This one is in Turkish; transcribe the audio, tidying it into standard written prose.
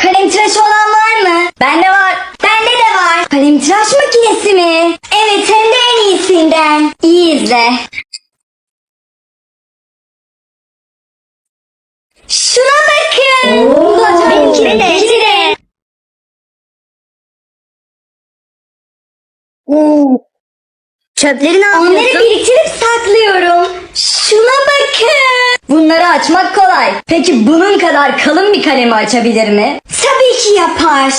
kalem tıraşı olan var mı? Bende var. Bende de var. Kalem tıraş makinesi mi? Evet, hem de en iyisinden. İyi izle. Şuna bakın. Benimkine de. Çöpleri ne Onları yapıyorsun? biriktirip saklıyorum. Şuna bakın. Bunları açmak kolay. Peki bunun kadar kalın bir kalemi açabilir mi? Tabii ki yapar.